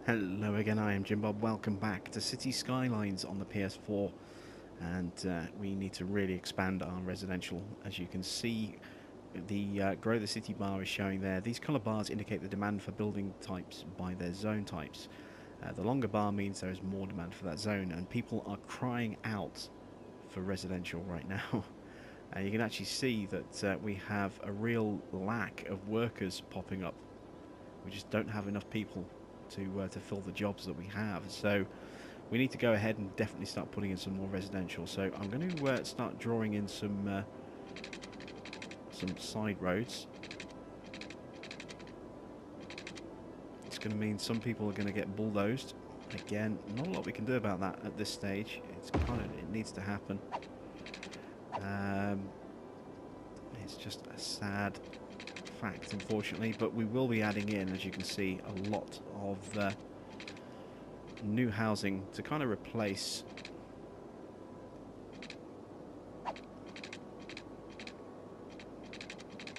Hello again, I am Jim Bob. Welcome back to City Skylines on the PS4. And we need to really expand our residential. As you can see, the Grow the City bar is showing there. These colour bars indicate the demand for building types by their zone types. The longer bar means there is more demand for that zone, and people are crying out for residential right now. You can actually see that we have a real lack of workers popping up. We just don't have enough people to fill the jobs that we have. So we need to go ahead and definitely start putting in some more residential. So I'm going to start drawing in some side roads. It's going to mean some people are going to get bulldozed. Again, not a lot we can do about that at this stage. It needs to happen. It's just a sad fact, unfortunately, but we will be adding in, as you can see, a lot of new housing to kind of replace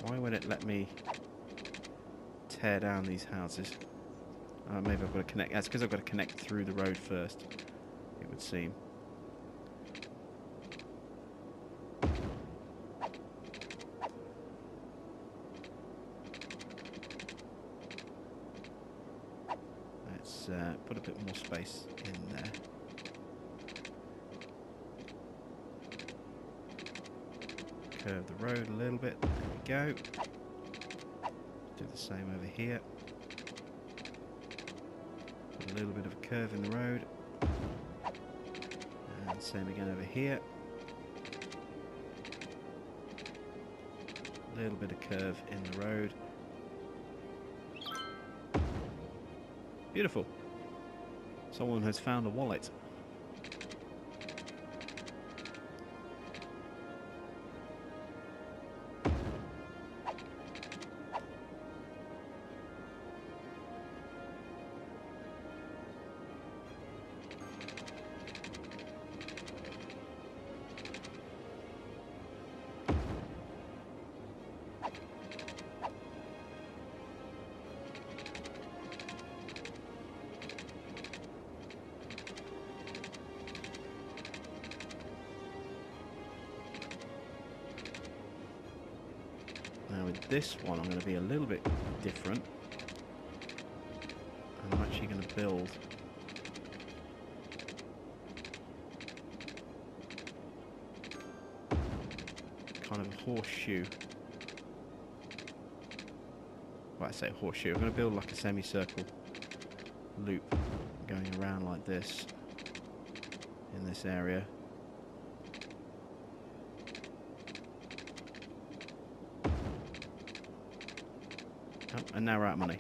why won't it let me tear down these houses? Maybe I've got to connect. That's because I've got to connect through the road first, it would seem. Put a bit more space in there. Curve the road a little bit. There we go. Do the same over here. Put a little bit of a curve in the road. And same again over here. A little bit of curve in the road. Beautiful. Someone has found a wallet. Now with this one I'm going to be a little bit different. I'm actually going to build kind of a horseshoe. Well, I say horseshoe. I'm going to build like a semicircle loop going around like this in this area. Oh, and now we're out of money.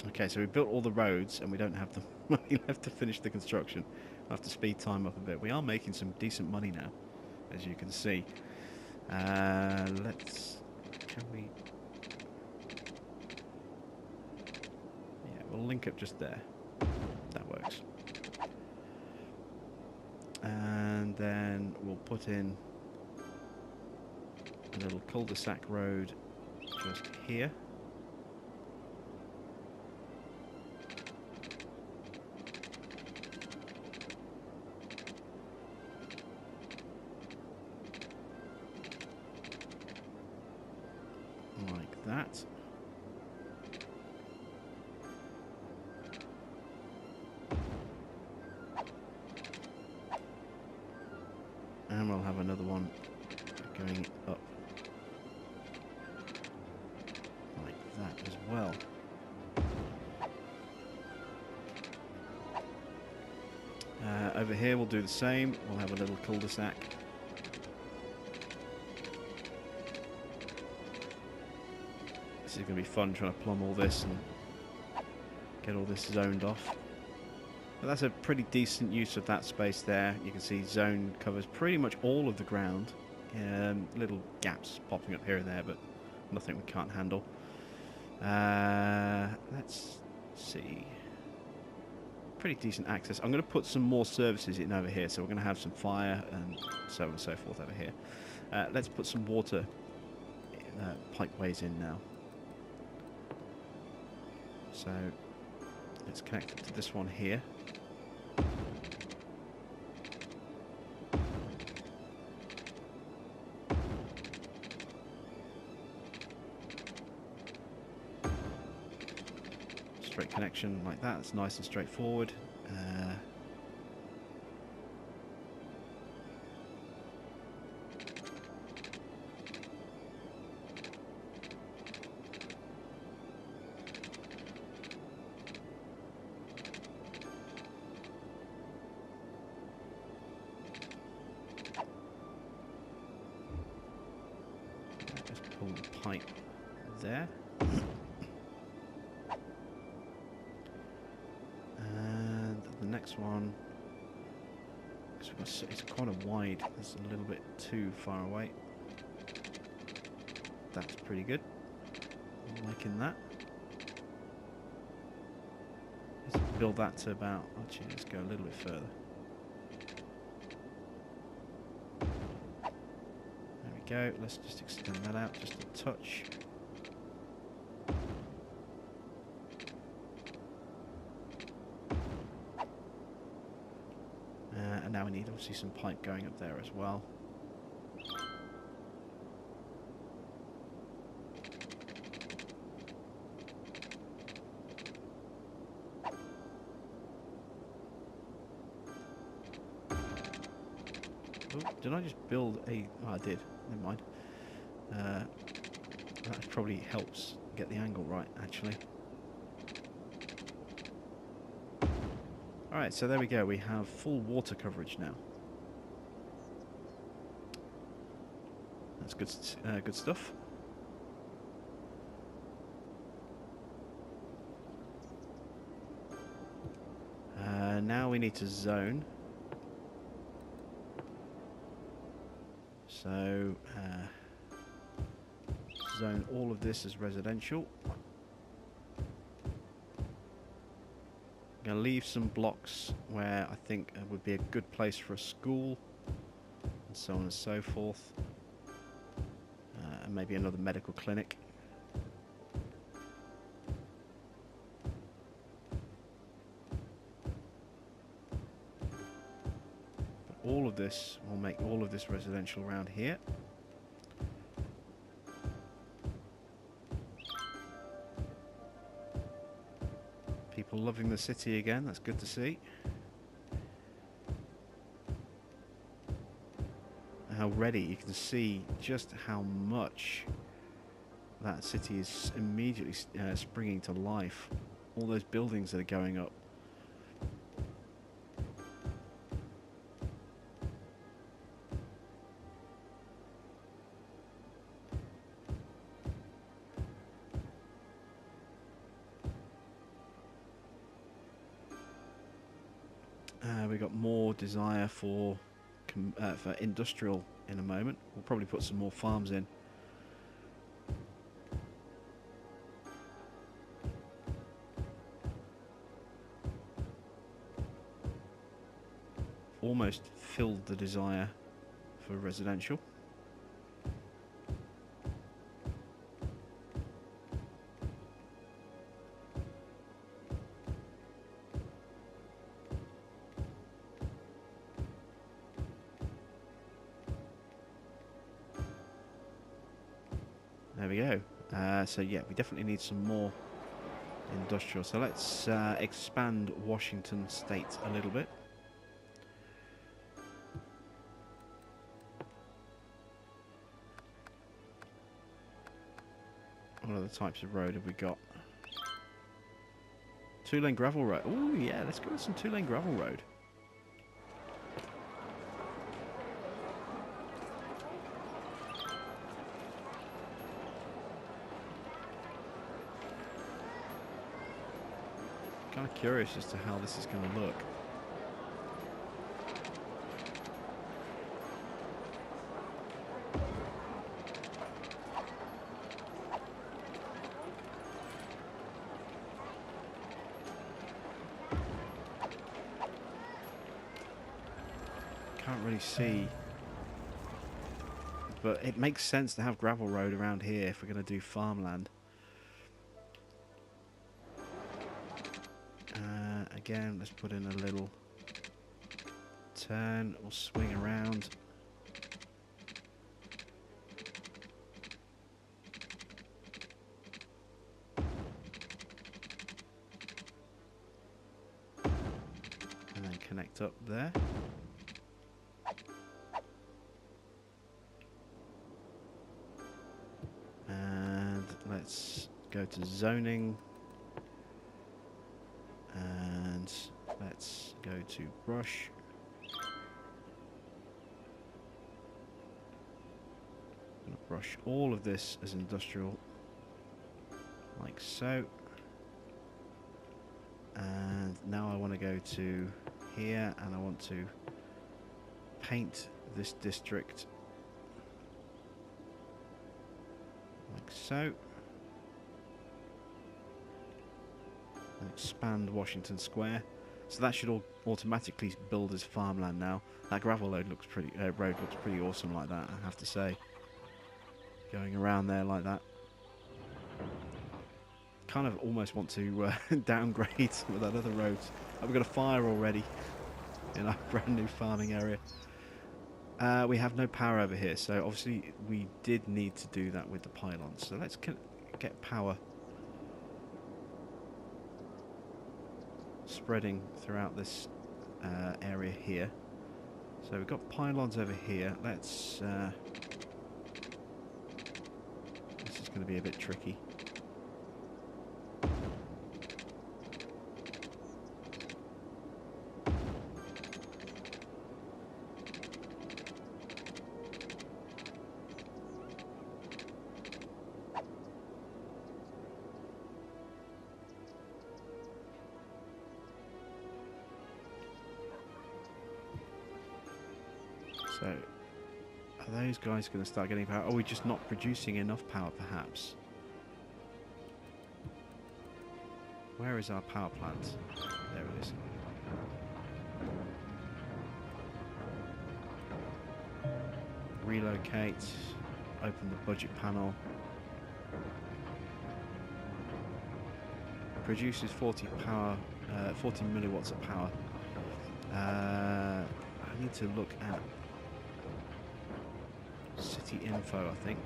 Okay, so we built all the roads and we don't have the money left to finish the construction. I'll have to speed time up a bit. We are making some decent money now, as you can see. Can we... Yeah, we'll link up just there. That works. And then we'll put in a little cul-de-sac road just here. Like that. And we'll have another one going up like that as well. Over here we'll do the same. We'll have a little cul-de-sac. This is going to be fun trying to plumb all this and get all this zoned off. But that's a pretty decent use of that space there. You can see zone covers pretty much all of the ground. Little gaps popping up here and there, but nothing we can't handle. Let's see. Pretty decent access. I'm going to put some more services in over here. So we're going to have some fire and so on and so forth over here. Let's put some water pipeways in now. So Let's connect it to this one here. Straight connection like that. It's nice and straightforward. Just pull the pipe there. Next one, because it's quite a wide, it's a little bit too far away. That's pretty good. I'm liking that. Let's build that to about, actually let's go a little bit further. There we go, let's just extend that out just a touch. And now we need obviously some pipe going up there as well. Oh, did I just build a... Oh, I did. Never mind. That probably helps get the angle right, actually. Alright, so there we go. We have full water coverage now. That's good, good stuff. Now we need to zone. So, zone all of this as residential. I'm going to leave some blocks where I think would be a good place for a school, and so on and so forth, and maybe another medical clinic. But all of this will make all of this residential around here. People loving the city again, that's good to see. Already you can see just how much that city is immediately springing to life. All those buildings that are going up. We've got more desire for industrial in a moment. We'll probably put some more farms in. Almost filled the desire for residential. There we go. So yeah, we definitely need some more industrial. So let's expand Washington State a little bit. What other types of road have we got? Two-lane gravel road. Oh yeah, let's go with some two-lane gravel road. Kind of curious as to how this is going to look. Can't really see, but it makes sense to have gravel road around here if we're going to do farmland. again, let's put in a little turn or swing around. And then connect up there. And let's go to zoning. And let's go to brush. I'm going to brush all of this as industrial, like so. And now I want to go to here and I want to paint this district like so. And expand Washington Square. So that should all automatically build as farmland now. That gravel road looks pretty awesome like that, I have to say. Going around there like that. Kind of almost want to downgrade some of that other roads. Oh, we've got a fire already in our brand new farming area. We have no power over here, so obviously we did need to do that with the pylons. So let's get power spreading throughout this area here. So we've got pylons over here. Let's this is going to be a bit tricky. So, are those guys going to start getting power? Are we just not producing enough power, perhaps? Where is our power plant? There it is. Relocate. Open the budget panel. Produces 40 milliwatts of power. I need to look at city info, I think.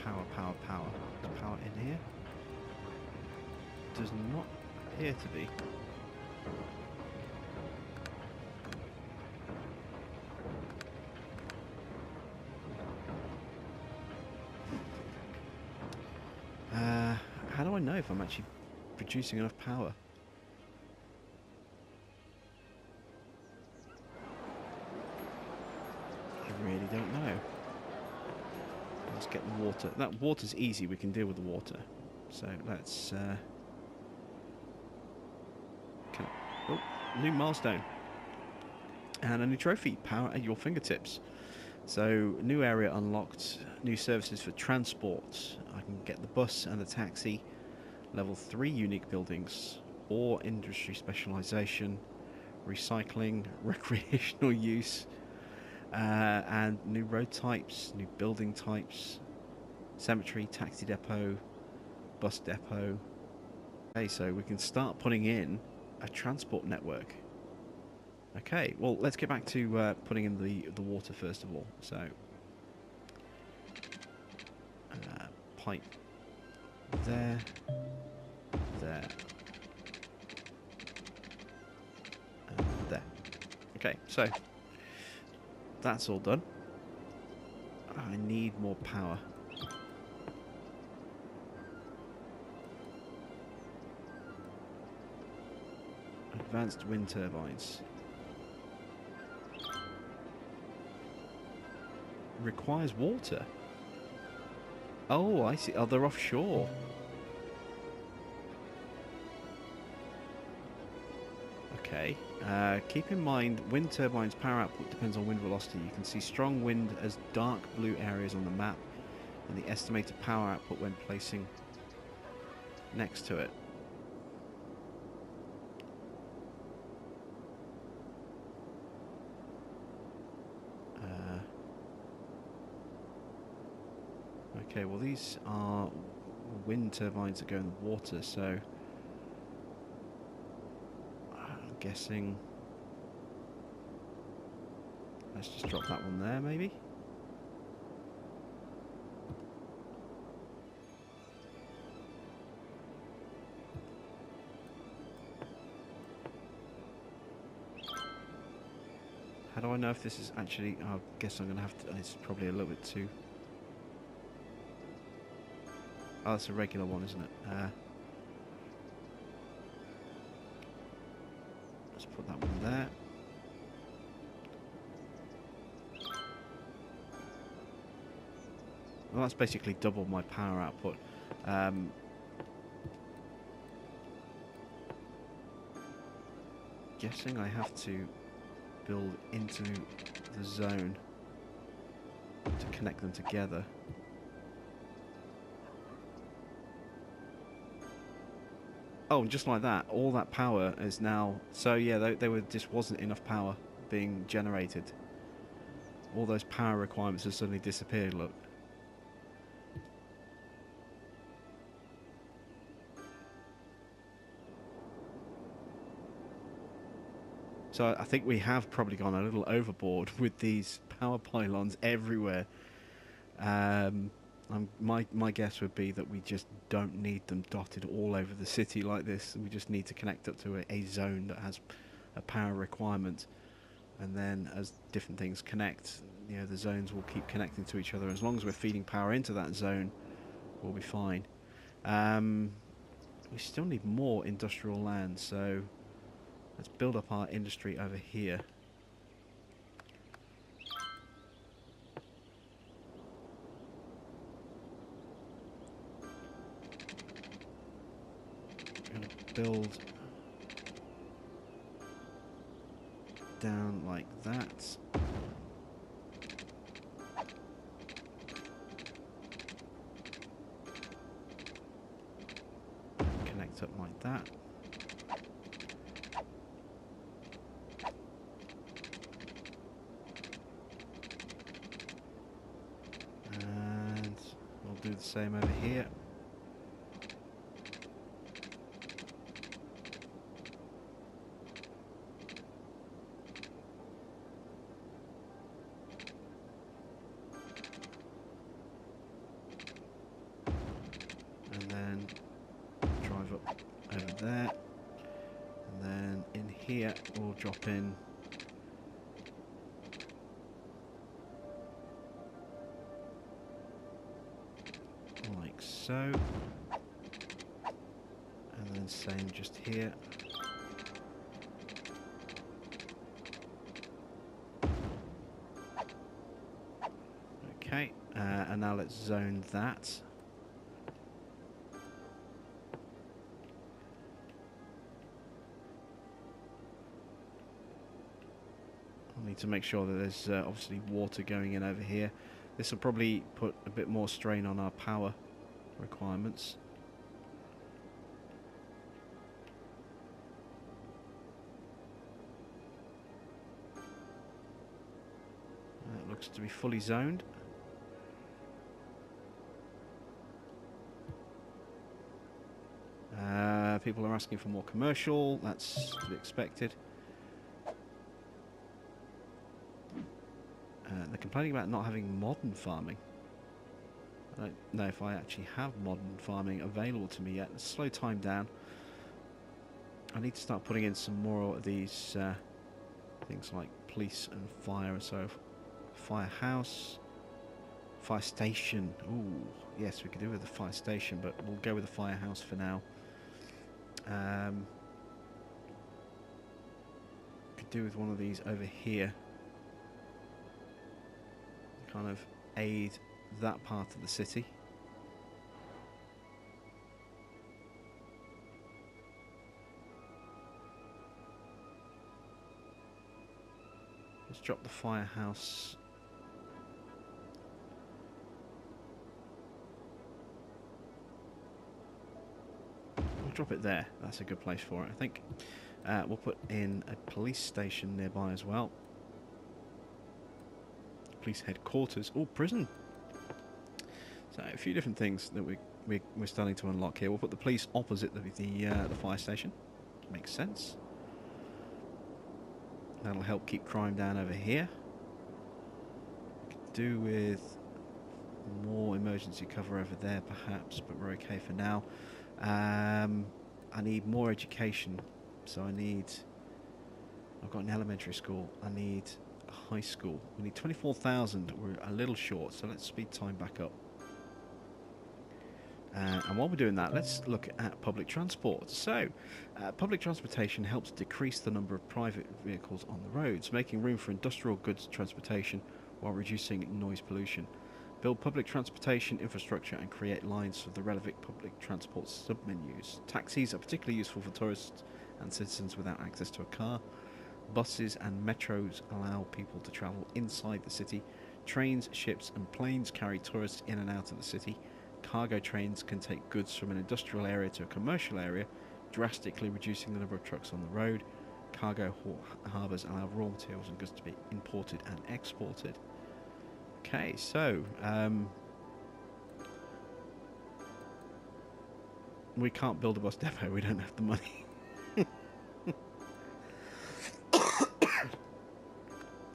Power. Is power in here? Does not appear to be. How do I know if I'm actually producing enough power? I really don't know. Let's get the water. That water's easy, we can deal with the water. So let's oh, new milestone. And a new trophy, power at your fingertips. So new area unlocked, new services for transport. I can get the bus and the taxi. Level 3 unique buildings, or industry specialization, recycling, recreational use, and new road types, new building types, cemetery, taxi depot, bus depot. Okay, so we can start putting in a transport network. Okay, well, let's get back to putting in the water first of all. So, pipe there, there, and there. Okay, so that's all done. I need more power. Advanced wind turbines. Requires water. Oh, I see. Oh, they're offshore. Okay. Keep in mind, wind turbines' power output depends on wind velocity. You can see strong wind as dark blue areas on the map, and the estimated power output when placing next to it. Okay, well these are wind turbines that go in the water, so I'm guessing let's just drop that one there, maybe. How do I know if this is actually... I guess I'm going to have to... It's probably a little bit too... Oh, that's a regular one, isn't it? Let's put that one there. Well, that's basically doubled my power output. Guessing I have to build into the zone to connect them together. Oh, and just like that, all that power is now... So yeah, there were just wasn't enough power being generated. All those power requirements have suddenly disappeared, look. So I think we have probably gone a little overboard with these power pylons everywhere. My guess would be that we just don't need them dotted all over the city like this. We just need to connect up to a zone that has a power requirement, and then as different things connect, you know, the zones will keep connecting to each other. As long as we're feeding power into that zone, we'll be fine. We still need more industrial land, so let's build up our industry over here. Build down like that. Connect up like that. And we'll do the same over here. There, and then in here we'll drop in like so, and then same just here. Okay, and now let's zone that. Need to make sure that there's obviously water going in over here. This will probably put a bit more strain on our power requirements. It looks to be fully zoned. People are asking for more commercial. That's to be expected. They're complaining about not having modern farming. I don't know if I actually have modern farming available to me yet. Let's slow time down. I need to start putting in some more of these things like police and fire and so firehouse, fire station. Ooh, yes, we could do with the fire station, but we'll go with the firehouse for now. Could do with one of these over here. Kind of aid that part of the city. Let's drop the firehouse. We'll drop it there. That's a good place for it, I think. We'll put in a police station nearby as well. Police headquarters. Oh, prison. So a few different things that we're starting to unlock here. We'll put the police opposite the fire station. Makes sense. That'll help keep crime down over here. Could do with more emergency cover over there perhaps, but we're okay for now. I need more education, so I've got an elementary school, I need a high school. We need 24,000, we're a little short, so let's speed time back up. And while we're doing that, let's look at public transport. So, public transportation helps decrease the number of private vehicles on the roads, making room for industrial goods transportation while reducing noise pollution. Build public transportation infrastructure and create lines for the relevant public transport submenus. Taxis are particularly useful for tourists and citizens without access to a car. Buses and metros allow people to travel inside the city. Trains, ships and planes carry tourists in and out of the city. Cargo trains can take goods from an industrial area to a commercial area, drastically reducing the number of trucks on the road. Cargo harbours allow raw materials and goods to be imported and exported. Okay, so we can't build a bus depot, we don't have the money.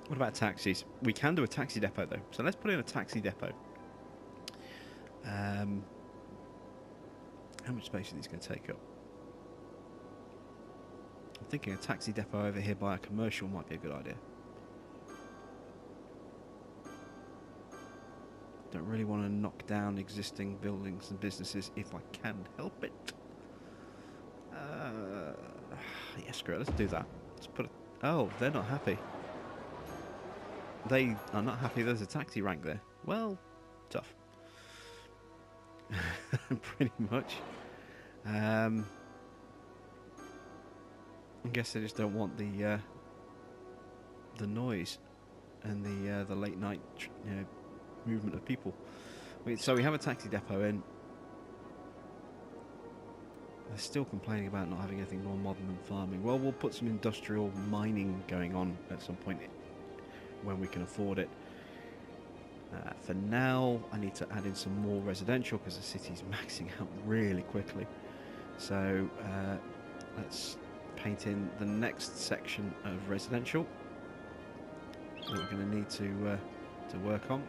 What about taxis? We can do a taxi depot though, so let's put in a taxi depot. How much space are these going to take up? I'm thinking a taxi depot over here by a commercial might be a good idea. Don't really want to knock down existing buildings and businesses if I can help it. Yeah, screw it, let's do that. Let's put it. Oh, they're not happy. They are not happy there's a taxi rank there. Well, tough. Pretty much. I guess they just don't want the noise and the late night movement of people. So we have a taxi depot in. They're still complaining about not having anything more modern than farming. Well, we'll put some industrial mining going on at some point when we can afford it. For now, I need to add in some more residential because the city's maxing out really quickly. So let's paint in the next section of residential that we're going to need to work on.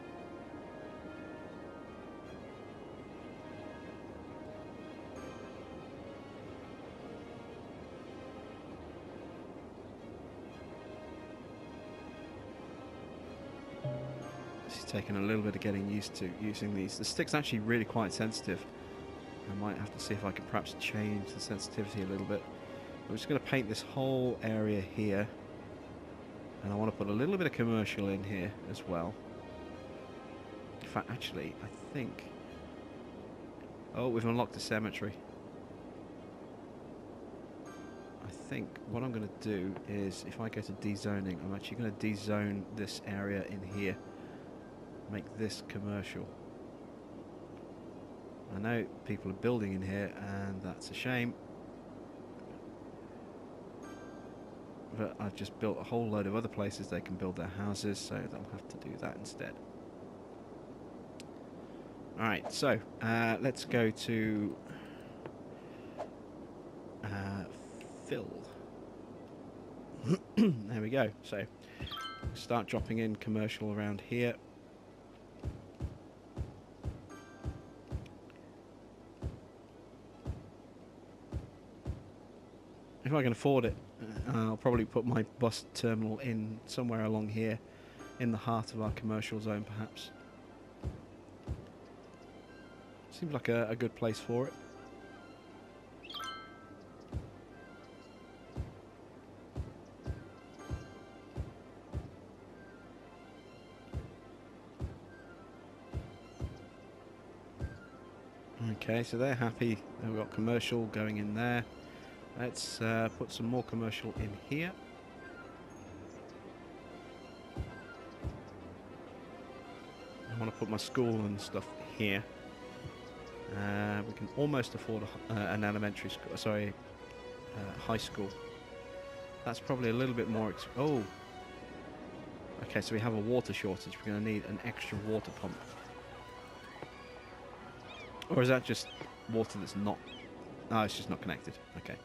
Taking a little bit of getting used to using these. The stick's actually really quite sensitive. I might have to see if I can perhaps change the sensitivity a little bit. I'm just going to paint this whole area here, and I want to put a little bit of commercial in here as well. In fact, actually, I think... Oh, we've unlocked a cemetery. I think what I'm going to do is, if I go to dezoning, I'm actually going to dezone this area in here. Make this commercial. I know people are building in here and that's a shame, but I've just built a whole load of other places they can build their houses, so they'll have to do that instead. Alright, so let's go to fill. There we go. So start dropping in commercial around here. If I can afford it, I'll probably put my bus terminal in somewhere along here, in the heart of our commercial zone perhaps. Seems like a good place for it. Okay, so they're happy. We've got commercial going in there. Let's put some more commercial in here. I want to put my school and stuff here. We can almost afford an elementary school, sorry, high school. That's probably a little bit more oh! Okay, so we have a water shortage. We're going to need an extra water pump. Or is that just water that's not... No, it's just not connected. Okay.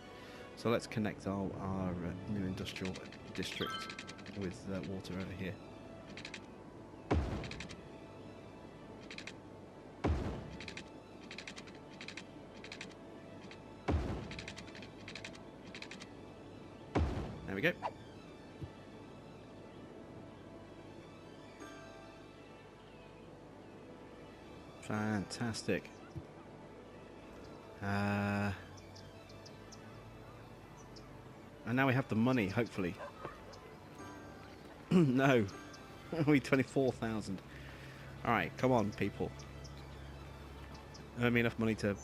So let's connect our new industrial district with water over here. There we go. Fantastic. And now we have the money, hopefully. No. Only 24,000. Alright, come on, people. Earn me enough money to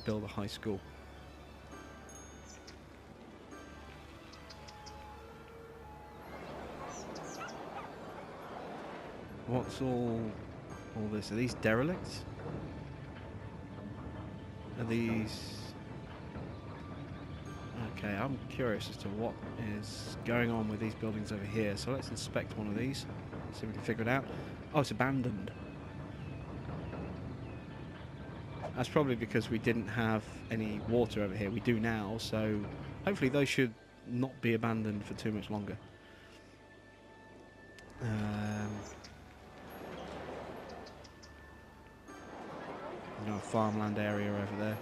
build a high school. What's all this? Are these derelicts? Are these... Okay, I'm curious as to what is going on with these buildings over here. So let's inspect one of these. See if we can figure it out. Oh, it's abandoned. That's probably because we didn't have any water over here. We do now, so hopefully those should not be abandoned for too much longer. Farmland area over there.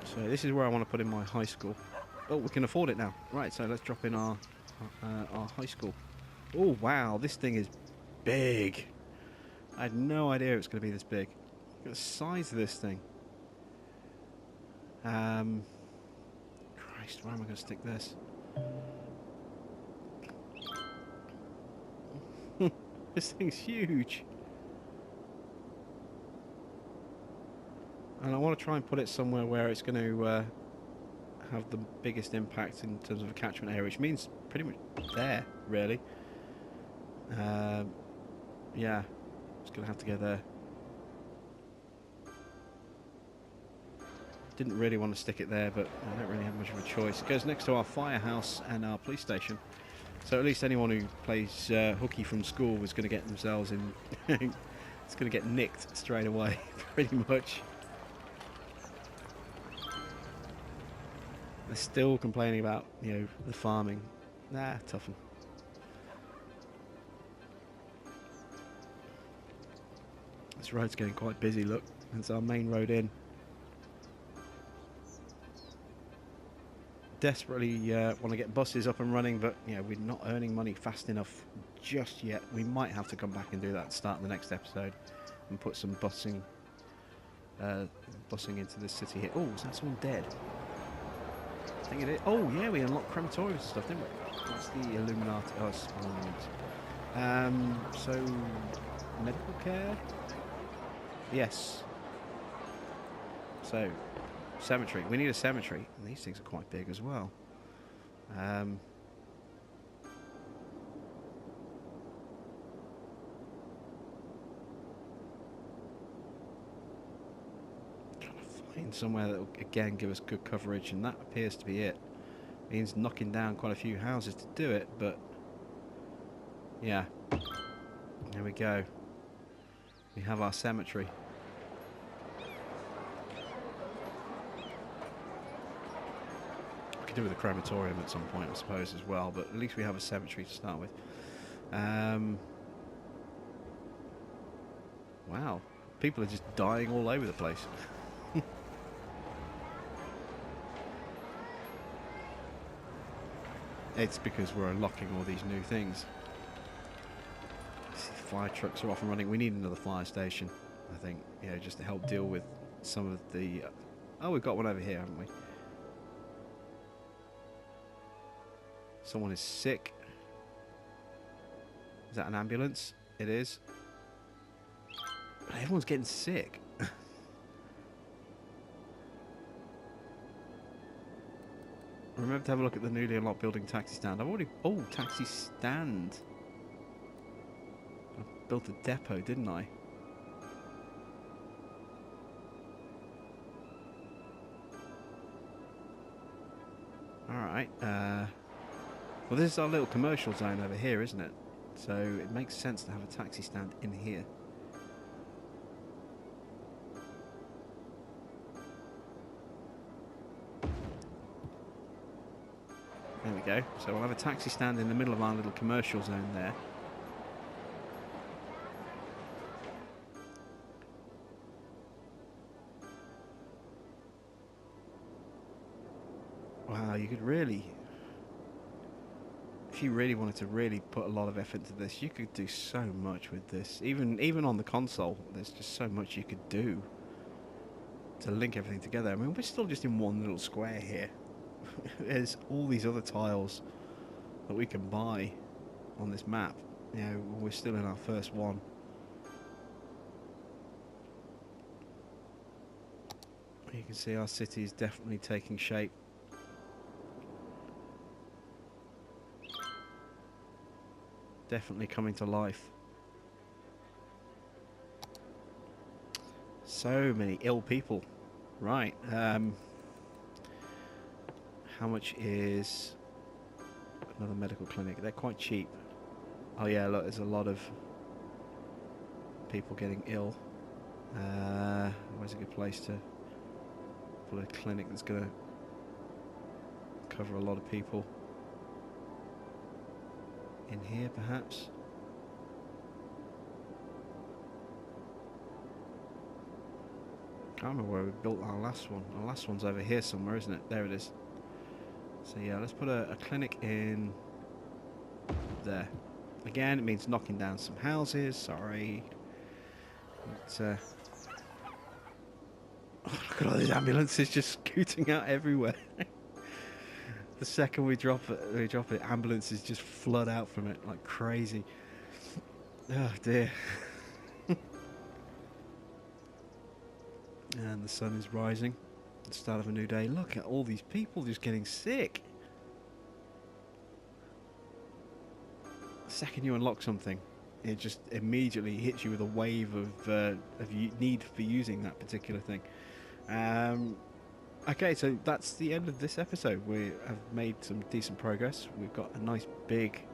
So this is where I want to put in my high school. Oh, we can afford it now. Right, so let's drop in our high school. Oh, wow, this thing is big. I had no idea it was going to be this big. Look at the size of this thing. Christ, where am I going to stick this? This thing's huge. And I want to try and put it somewhere where it's going to have the biggest impact in terms of a catchment area, which means pretty much there, really. Yeah, it's going to have to go there. Didn't really want to stick it there, but I don't really have much of a choice. It goes next to our firehouse and our police station. So at least anyone who plays hooky from school was going to get themselves in... it's going to get nicked straight away, pretty much. They're still complaining about, you know, the farming. Nah, toughen. This road's getting quite busy, look. It's our main road in. Desperately want to get buses up and running, but you know, we're not earning money fast enough just yet. We might have to come back and do that at the start of the next episode and put some busing into this city here. Oh, is that someone dead? I think it is. Oh yeah, we unlocked crematoriums and stuff, didn't we? That's the Illuminati. Oh, it's so medical care. Yes. So cemetery. We need a cemetery, and these things are quite big as well. Trying to find somewhere that will again give us good coverage, and that appears to be it. Means knocking down quite a few houses to do it, but yeah. There we go. We have our cemetery. Do with a crematorium at some point, I suppose, as well, but at least we have a cemetery to start with. Wow, people are just dying all over the place. It's because we're unlocking all these new things. Fire trucks are off and running. We need another fire station, I think, you know, just to help deal with some of the... Oh, we've got one over here, haven't we? Someone is sick. Is that an ambulance? It is. Everyone's getting sick. Remember to have a look at the newly unlocked building taxi stand. I've already... Oh, taxi stand. I built a depot, didn't I? Alright, well, this is our little commercial zone over here, isn't it? So it makes sense to have a taxi stand in here. There we go. So we'll have a taxi stand in the middle of our little commercial zone there. Wow, you could really, if you really wanted to really put a lot of effort into this, you could do so much with this. Even on the console, there's just so much you could do to link everything together. I mean, we're still just in one little square here. There's all these other tiles that we can buy on this map. You know, we're still in our first one. You can see our city is definitely taking shape. Definitely coming to life. So many ill people. Right. How much is another medical clinic? They're quite cheap. Oh yeah, look, there's a lot of people getting ill. Where's a good place to put a clinic that's going to cover a lot of people? In here, perhaps? I can't remember where we built our last one. Our last one's over here somewhere, isn't it? There it is. So yeah, let's put a clinic in there. Again, it means knocking down some houses. Sorry. But, oh, look at all these ambulances just scooting out everywhere. The second we drop it, ambulances just flood out from it like crazy. Oh dear. And the sun is rising. The start of a new day. Look at all these people just getting sick. The second you unlock something, it just immediately hits you with a wave of need for using that particular thing. Okay, so that's the end of this episode. We have made some decent progress. We've got a nice big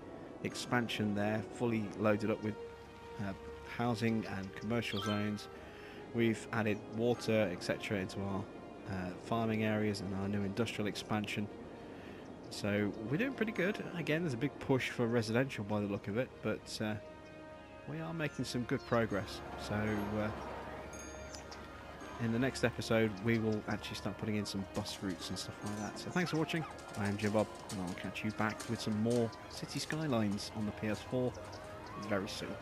expansion there, fully loaded up with housing and commercial zones. We've added water, etc. into our farming areas and our new industrial expansion. So we're doing pretty good. Again, there's a big push for residential by the look of it, but we are making some good progress. So in the next episode, we will actually start putting in some bus routes and stuff like that. So thanks for watching. I am Jim Bob, and I'll catch you back with some more City Skylines on the PS4 very soon.